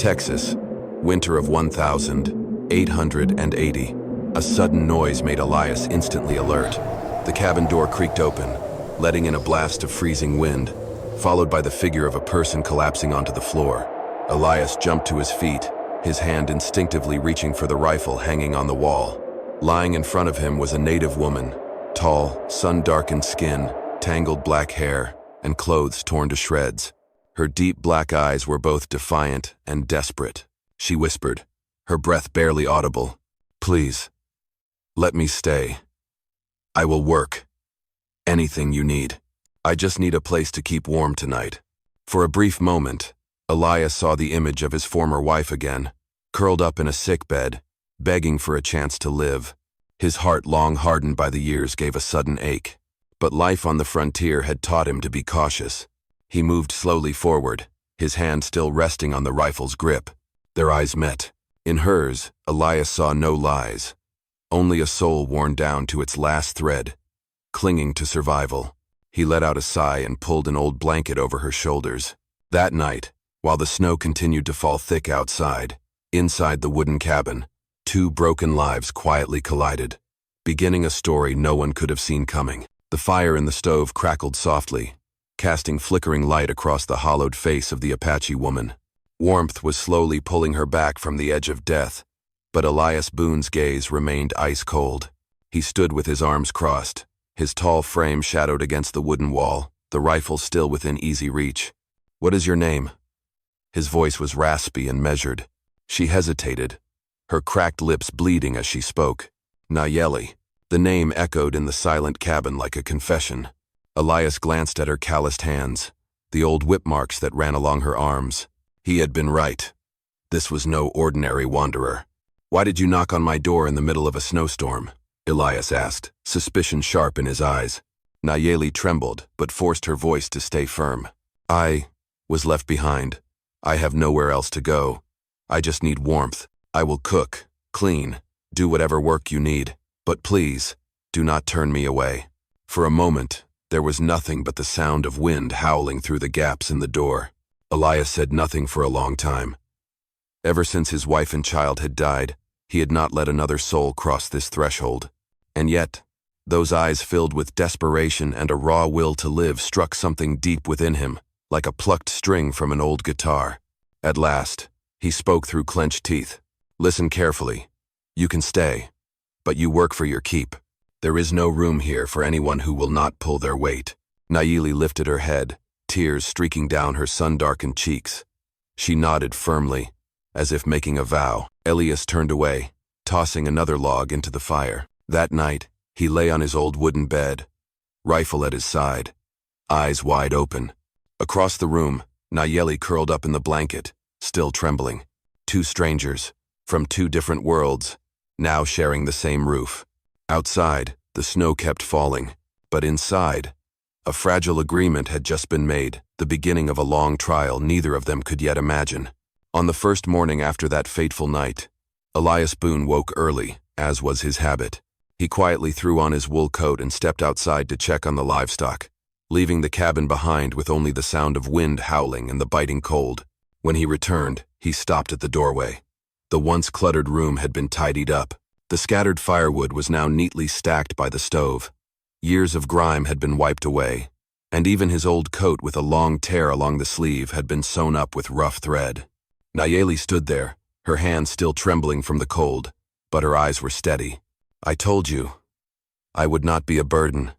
Texas, winter of 1880. A sudden noise made Elias instantly alert. The cabin door creaked open, letting in a blast of freezing wind, followed by the figure of a person collapsing onto the floor. Elias jumped to his feet, his hand instinctively reaching for the rifle hanging on the wall. Lying in front of him was a native woman, tall, sun-darkened skin, tangled black hair, and clothes torn to shreds. Her deep black eyes were both defiant and desperate. She whispered, her breath barely audible, "Please, let me stay. I will work. Anything you need. I just need a place to keep warm tonight." For a brief moment, Elias saw the image of his former wife again, curled up in a sick bed, begging for a chance to live. His heart, long hardened by the years, gave a sudden ache. But life on the frontier had taught him to be cautious. He moved slowly forward, his hand still resting on the rifle's grip. Their eyes met. In hers, Elias saw no lies, only a soul worn down to its last thread, clinging to survival. He let out a sigh and pulled an old blanket over her shoulders. That night, while the snow continued to fall thick outside, inside the wooden cabin, two broken lives quietly collided, beginning a story no one could have seen coming. The fire in the stove crackled softly, casting flickering light across the hollowed face of the Apache woman. Warmth was slowly pulling her back from the edge of death, but Elias Boone's gaze remained ice-cold. He stood with his arms crossed, his tall frame shadowed against the wooden wall, the rifle still within easy reach. "What is your name?" His voice was raspy and measured. She hesitated, her cracked lips bleeding as she spoke. "Nayeli." The name echoed in the silent cabin like a confession. Elias glanced at her calloused hands, the old whip marks that ran along her arms. He had been right. This was no ordinary wanderer. "Why did you knock on my door in the middle of a snowstorm?" Elias asked, suspicion sharp in his eyes. Nayeli trembled, but forced her voice to stay firm. "I was left behind. I have nowhere else to go. I just need warmth. I will cook, clean, do whatever work you need. But please, do not turn me away." For a moment, there was nothing but the sound of wind howling through the gaps in the door. Elias said nothing for a long time. Ever since his wife and child had died, he had not let another soul cross this threshold. And yet, those eyes filled with desperation and a raw will to live struck something deep within him, like a plucked string from an old guitar. At last, he spoke through clenched teeth. "Listen carefully. You can stay, but you work for your keep. There is no room here for anyone who will not pull their weight." Nayeli lifted her head, tears streaking down her sun-darkened cheeks. She nodded firmly, as if making a vow. Elias turned away, tossing another log into the fire. That night, he lay on his old wooden bed, rifle at his side, eyes wide open. Across the room, Nayeli curled up in the blanket, still trembling. Two strangers, from two different worlds, now sharing the same roof. Outside, the snow kept falling, but inside, a fragile agreement had just been made, the beginning of a long trial neither of them could yet imagine. On the first morning after that fateful night, Elias Boone woke early, as was his habit. He quietly threw on his wool coat and stepped outside to check on the livestock, leaving the cabin behind with only the sound of wind howling and the biting cold. When he returned, he stopped at the doorway. The once cluttered room had been tidied up. The scattered firewood was now neatly stacked by the stove. Years of grime had been wiped away, and even his old coat with a long tear along the sleeve had been sewn up with rough thread. Nayeli stood there, her hands still trembling from the cold, but her eyes were steady. "I told you I would not be a burden,"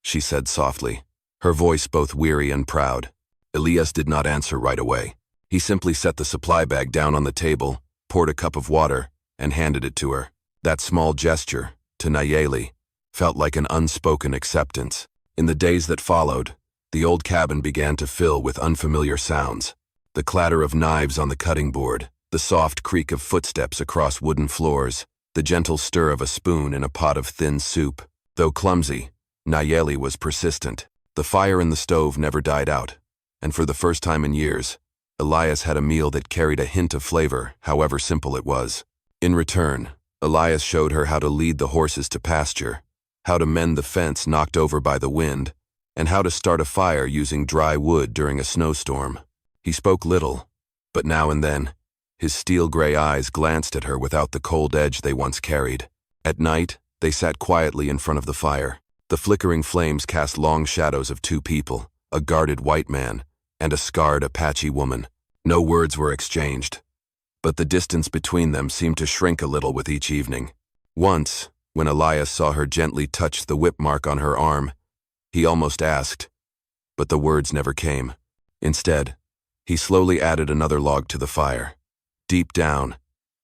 she said softly, her voice both weary and proud. Elias did not answer right away. He simply set the supply bag down on the table, poured a cup of water, and handed it to her. That small gesture, to Nayeli, felt like an unspoken acceptance. In the days that followed, the old cabin began to fill with unfamiliar sounds. The clatter of knives on the cutting board, the soft creak of footsteps across wooden floors, the gentle stir of a spoon in a pot of thin soup. Though clumsy, Nayeli was persistent. The fire in the stove never died out, and for the first time in years, Elias had a meal that carried a hint of flavor, however simple it was. In return, Elias showed her how to lead the horses to pasture, how to mend the fence knocked over by the wind, and how to start a fire using dry wood during a snowstorm. He spoke little, but now and then, His steel-gray eyes glanced at her without the cold edge they once carried. At night, they sat quietly in front of the fire. The flickering flames cast long shadows of two people, a guarded white man and a scarred Apache woman. No words were exchanged, but the distance between them seemed to shrink a little with each evening. Once, when Elias saw her gently touch the whip mark on her arm, he almost asked, but the words never came. Instead, he slowly added another log to the fire. Deep down,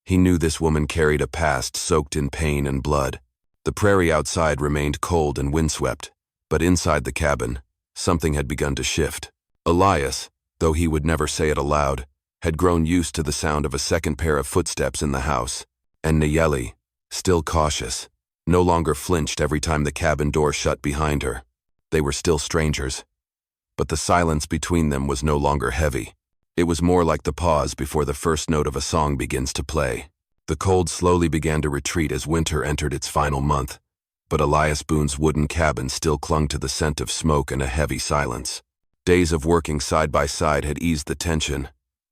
he knew this woman carried a past soaked in pain and blood. The prairie outside remained cold and windswept, but inside the cabin, something had begun to shift. Elias, though he would never say it aloud, had grown used to the sound of a second pair of footsteps in the house, and Nayeli, still cautious, no longer flinched every time the cabin door shut behind her. They were still strangers, but the silence between them was no longer heavy. It was more like the pause before the first note of a song begins to play. The cold slowly began to retreat as winter entered its final month, but Elias Boone's wooden cabin still clung to the scent of smoke and a heavy silence. Days of working side by side had eased the tension,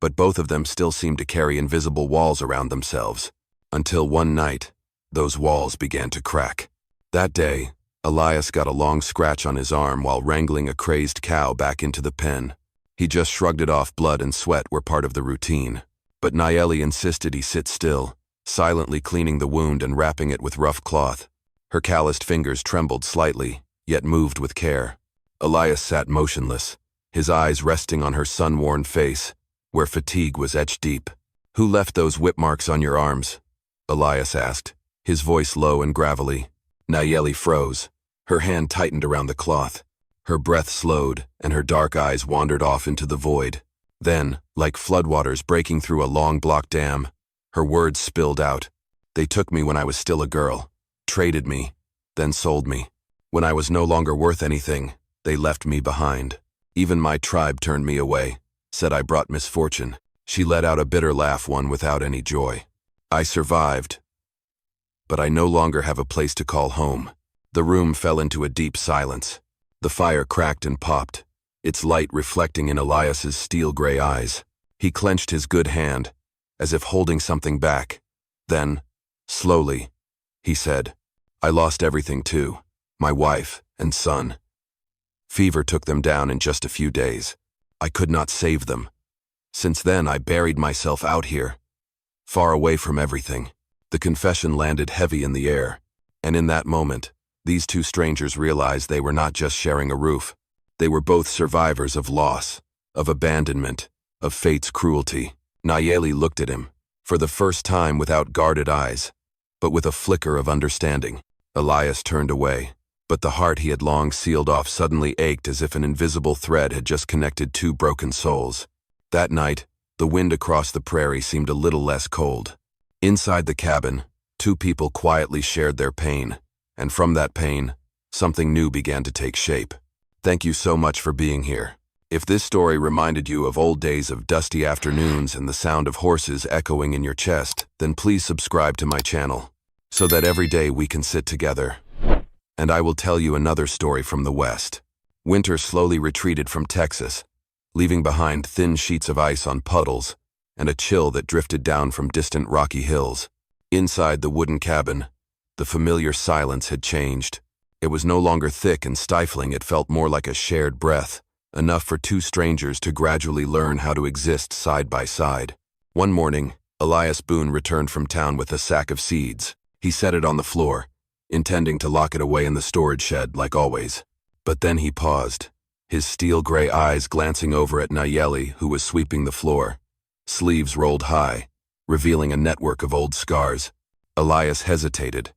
but both of them still seemed to carry invisible walls around themselves. Until one night, those walls began to crack. That day, Elias got a long scratch on his arm while wrangling a crazed cow back into the pen. He just shrugged it off. Blood and sweat were part of the routine. But Nayeli insisted he sit still, silently cleaning the wound and wrapping it with rough cloth. Her calloused fingers trembled slightly, yet moved with care. Elias sat motionless, his eyes resting on her sun-worn face, where fatigue was etched deep. "Who left those whip marks on your arms?" Elias asked, his voice low and gravelly. Nayeli froze. Her hand tightened around the cloth. Her breath slowed, and her dark eyes wandered off into the void. Then, like floodwaters breaking through a long-block dam, her words spilled out. "They took me when I was still a girl, traded me, then sold me. When I was no longer worth anything, they left me behind. Even my tribe turned me away, said I brought misfortune." She let out a bitter laugh, one without any joy. "I survived, but I no longer have a place to call home." The room fell into a deep silence. The fire cracked and popped, its light reflecting in Elias's steel-gray eyes. He clenched his good hand, as if holding something back. Then, slowly, he said, "I lost everything too, my wife and son. Fever took them down in just a few days. I could not save them. Since then I buried myself out here, far away from everything." The confession landed heavy in the air, and in that moment, these two strangers realized they were not just sharing a roof. They were both survivors of loss, of abandonment, of fate's cruelty. Nayeli looked at him, for the first time without guarded eyes, but with a flicker of understanding. Elias turned away, but the heart he had long sealed off suddenly ached as if an invisible thread had just connected two broken souls. That night, the wind across the prairie seemed a little less cold. Inside the cabin, two people quietly shared their pain, and from that pain, something new began to take shape. Thank you so much for being here. If this story reminded you of old days of dusty afternoons and the sound of horses echoing in your chest, then please subscribe to my channel, so that every day we can sit together. And I will tell you another story from the West. Winter slowly retreated from Texas, leaving behind thin sheets of ice on puddles and a chill that drifted down from distant rocky hills. Inside the wooden cabin, the familiar silence had changed. It was no longer thick and stifling. It felt more like a shared breath, enough for two strangers to gradually learn how to exist side by side. One morning, Elias Boone returned from town with a sack of seeds. He set it on the floor, intending to lock it away in the storage shed like always. But then he paused, his steel-gray eyes glancing over at Nayeli, who was sweeping the floor. Sleeves rolled high, revealing a network of old scars. Elias hesitated,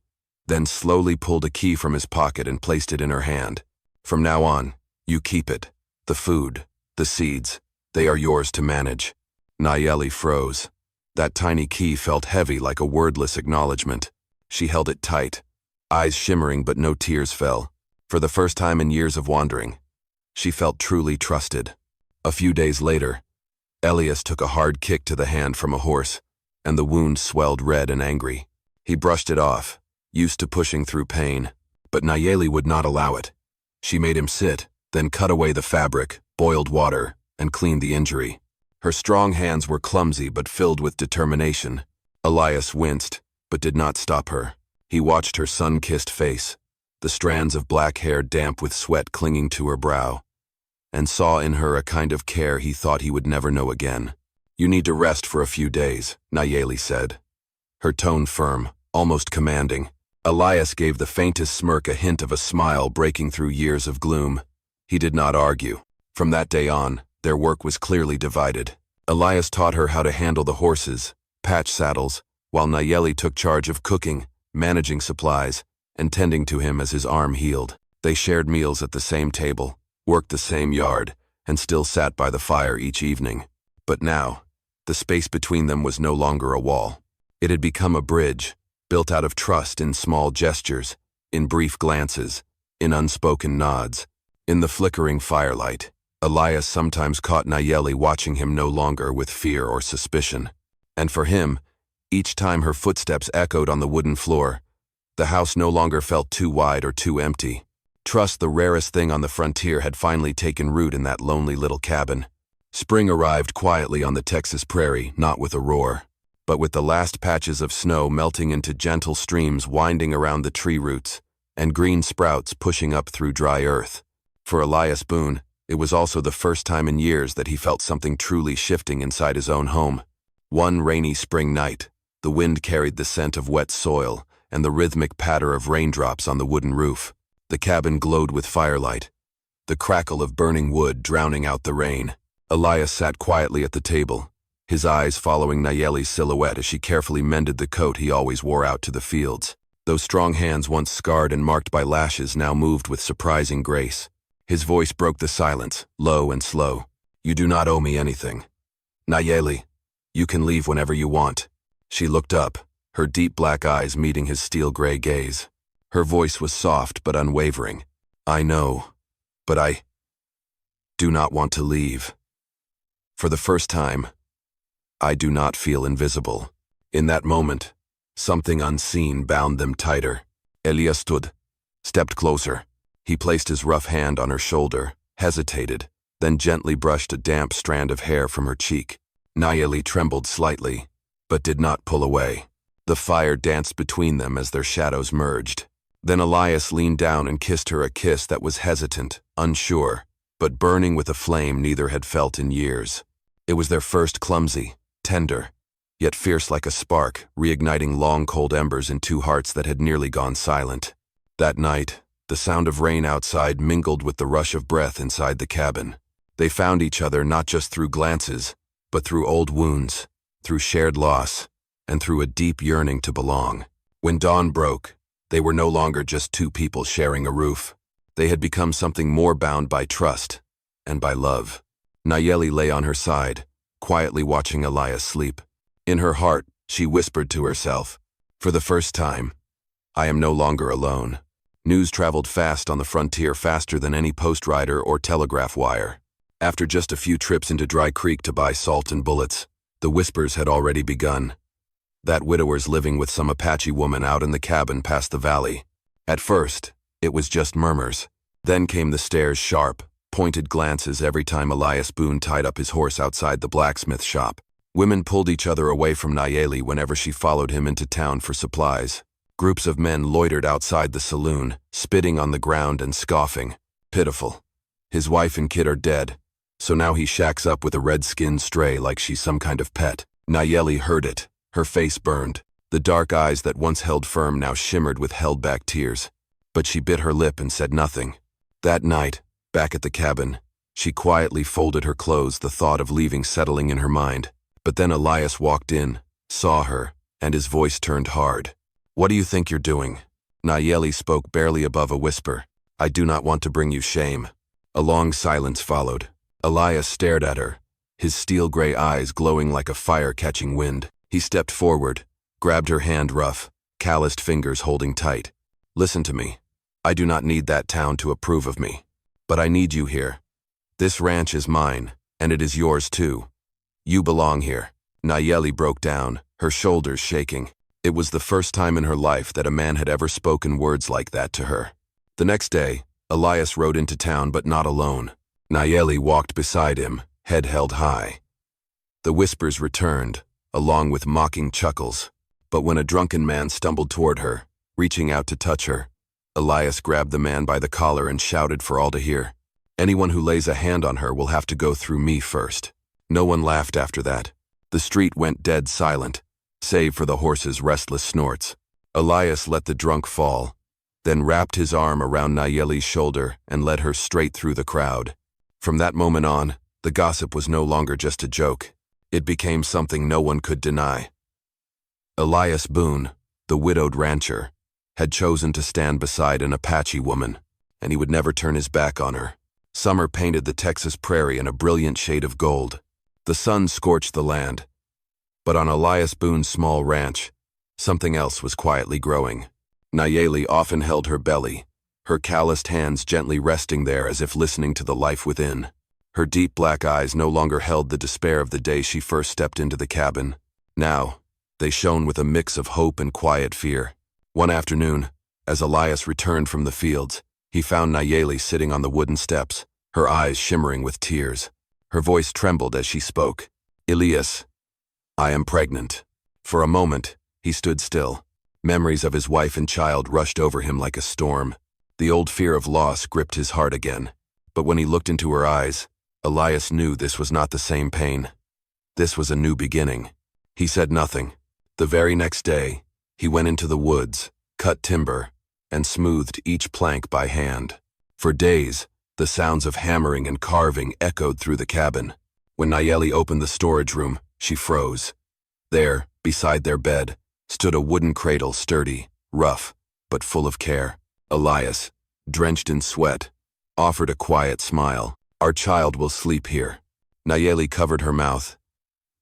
then slowly pulled a key from his pocket and placed it in her hand. "From now on, you keep it. The food, the seeds, they are yours to manage." Nayeli froze. That tiny key felt heavy, like a wordless acknowledgement. She held it tight, eyes shimmering but no tears fell. For the first time in years of wandering, she felt truly trusted. A few days later, Elias took a hard kick to the hand from a horse, and the wound swelled red and angry. He brushed it off, used to pushing through pain, but Nayeli would not allow it. She made him sit, then cut away the fabric, boiled water, and cleaned the injury. Her strong hands were clumsy but filled with determination. Elias winced, but did not stop her. He watched her sun-kissed face, the strands of black hair damp with sweat clinging to her brow, and saw in her a kind of care he thought he would never know again. "You need to rest for a few days," Nayeli said, her tone firm, almost commanding. Elias gave the faintest smirk, a hint of a smile breaking through years of gloom. He did not argue. From that day on, their work was clearly divided. Elias taught her how to handle the horses, patch saddles, while Nayeli took charge of cooking, managing supplies, and tending to him as his arm healed. They shared meals at the same table, worked the same yard, and still sat by the fire each evening. But now, the space between them was no longer a wall. It had become a bridge, built out of trust in small gestures, in brief glances, in unspoken nods. In the flickering firelight, Elias sometimes caught Nayeli watching him no longer with fear or suspicion. And for him, each time her footsteps echoed on the wooden floor, the house no longer felt too wide or too empty. Trust, the rarest thing on the frontier, had finally taken root in that lonely little cabin. Spring arrived quietly on the Texas prairie, not with a roar, but with the last patches of snow melting into gentle streams winding around the tree roots, and green sprouts pushing up through dry earth. For Elias Boone, it was also the first time in years that he felt something truly shifting inside his own home. One rainy spring night, the wind carried the scent of wet soil and the rhythmic patter of raindrops on the wooden roof. The cabin glowed with firelight, the crackle of burning wood drowning out the rain. Elias sat quietly at the table, his eyes following Nayeli's silhouette as she carefully mended the coat he always wore out to the fields. Those strong hands, once scarred and marked by lashes, now moved with surprising grace. His voice broke the silence, low and slow. "You do not owe me anything. Nayeli, you can leave whenever you want." She looked up, her deep black eyes meeting his steel-gray gaze. Her voice was soft but unwavering. "I know, but I do not want to leave. For the first time, I do not feel invisible." In that moment, something unseen bound them tighter. Elias stood, stepped closer. He placed his rough hand on her shoulder, hesitated, then gently brushed a damp strand of hair from her cheek. Nayeli trembled slightly, but did not pull away. The fire danced between them as their shadows merged. Then Elias leaned down and kissed her, a kiss that was hesitant, unsure, but burning with a flame neither had felt in years. It was their first, clumsy, tender, yet fierce like a spark, reigniting long cold embers in two hearts that had nearly gone silent. That night, the sound of rain outside mingled with the rush of breath inside the cabin. They found each other not just through glances, but through old wounds, through shared loss, and through a deep yearning to belong. When dawn broke, they were no longer just two people sharing a roof. They had become something more, bound by trust and by love. Nayeli lay on her side, quietly watching Elias sleep. In her heart, she whispered to herself, "For the first time, I am no longer alone." News traveled fast on the frontier, faster than any post rider or telegraph wire. After just a few trips into Dry Creek to buy salt and bullets, the whispers had already begun. That widower's living with some Apache woman out in the cabin past the valley. At first, it was just murmurs. Then came the stares, sharp, pointed glances every time Elias Boone tied up his horse outside the blacksmith shop. Women pulled each other away from Nayeli whenever she followed him into town for supplies. Groups of men loitered outside the saloon, spitting on the ground and scoffing. Pitiful. His wife and kid are dead, so now he shacks up with a red-skinned stray like she's some kind of pet. Nayeli heard it. Her face burned. The dark eyes that once held firm now shimmered with held-back tears. But she bit her lip and said nothing. That night, back at the cabin, she quietly folded her clothes, the thought of leaving settling in her mind. But then Elias walked in, saw her, and his voice turned hard. "What do you think you're doing?" Nayeli spoke barely above a whisper. "I do not want to bring you shame." A long silence followed. Elias stared at her, his steel-gray eyes glowing like a fire-catching wind. He stepped forward, grabbed her hand, rough, calloused fingers holding tight. "Listen to me. I do not need that town to approve of me. But I need you here. This ranch is mine, and it is yours too. You belong here." Nayeli broke down, her shoulders shaking. It was the first time in her life that a man had ever spoken words like that to her. The next day, Elias rode into town, but not alone. Nayeli walked beside him, head held high. The whispers returned, along with mocking chuckles. But when a drunken man stumbled toward her, reaching out to touch her, Elias grabbed the man by the collar and shouted for all to hear, "Anyone who lays a hand on her will have to go through me first." No one laughed after that. The street went dead silent, save for the horse's restless snorts. Elias let the drunk fall, then wrapped his arm around Nayeli's shoulder and led her straight through the crowd. From that moment on, the gossip was no longer just a joke. It became something no one could deny. Elias Boone, the widowed rancher, had chosen to stand beside an Apache woman, and he would never turn his back on her. Summer painted the Texas prairie in a brilliant shade of gold. The sun scorched the land. But on Elias Boone's small ranch, something else was quietly growing. Nayeli often held her belly, her calloused hands gently resting there as if listening to the life within. Her deep black eyes no longer held the despair of the day she first stepped into the cabin. Now, they shone with a mix of hope and quiet fear. One afternoon, as Elias returned from the fields, he found Nayeli sitting on the wooden steps, her eyes shimmering with tears. Her voice trembled as she spoke. "Elias, I am pregnant." For a moment, he stood still. Memories of his wife and child rushed over him like a storm. The old fear of loss gripped his heart again. But when he looked into her eyes, Elias knew this was not the same pain. This was a new beginning. He said nothing. The very next day, he went into the woods, cut timber, and smoothed each plank by hand. For days, the sounds of hammering and carving echoed through the cabin. When Nayeli opened the storage room, she froze. There, beside their bed, stood a wooden cradle, sturdy, rough, but full of care. Elias, drenched in sweat, offered a quiet smile. "Our child will sleep here." Nayeli covered her mouth,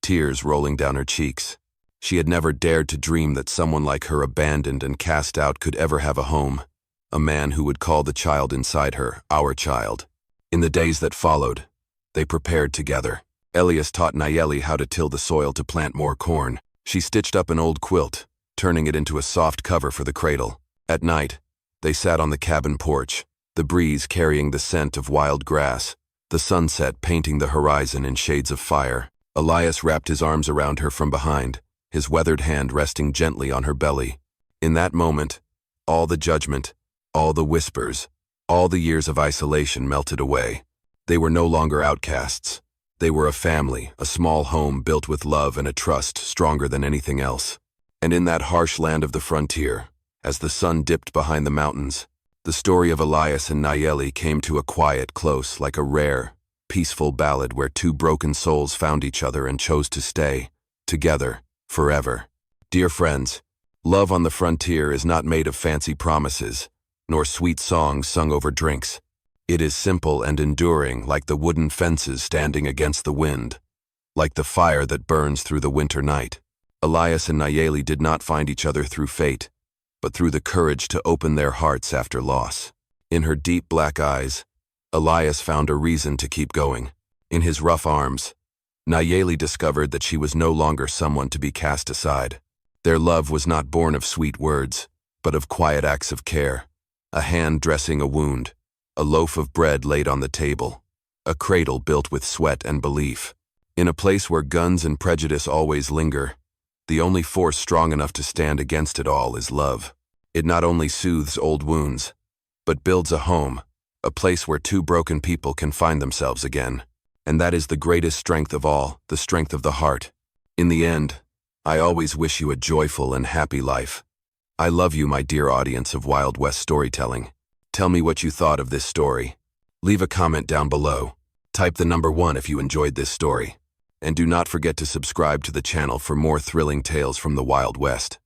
tears rolling down her cheeks. She had never dared to dream that someone like her, abandoned and cast out, could ever have a home. A man who would call the child inside her, our child. In the days that followed, they prepared together. Elias taught Nayeli how to till the soil to plant more corn. She stitched up an old quilt, turning it into a soft cover for the cradle. At night, they sat on the cabin porch, the breeze carrying the scent of wild grass, the sunset painting the horizon in shades of fire. Elias wrapped his arms around her from behind, his weathered hand resting gently on her belly. In that moment, all the judgment, all the whispers, all the years of isolation melted away. They were no longer outcasts. They were a family, a small home built with love and a trust stronger than anything else. And in that harsh land of the frontier, as the sun dipped behind the mountains, the story of Elias and Nayeli came to a quiet close, like a rare, peaceful ballad where two broken souls found each other and chose to stay together forever. Dear friends, love on the frontier is not made of fancy promises, nor sweet songs sung over drinks. It is simple and enduring, like the wooden fences standing against the wind, like the fire that burns through the winter night. Elias and Nayeli did not find each other through fate, but through the courage to open their hearts after loss. In her deep black eyes, Elias found a reason to keep going. In his rough arms, Nayeli discovered that she was no longer someone to be cast aside. Their love was not born of sweet words, but of quiet acts of care. A hand dressing a wound, a loaf of bread laid on the table, a cradle built with sweat and belief. In a place where guns and prejudice always linger, the only force strong enough to stand against it all is love. It not only soothes old wounds, but builds a home, a place where two broken people can find themselves again. And that is the greatest strength of all, the strength of the heart. In the end, I always wish you a joyful and happy life. I love you, my dear audience of Wild West storytelling. Tell me what you thought of this story. Leave a comment down below. Type the number 1 if you enjoyed this story. And do not forget to subscribe to the channel for more thrilling tales from the Wild West.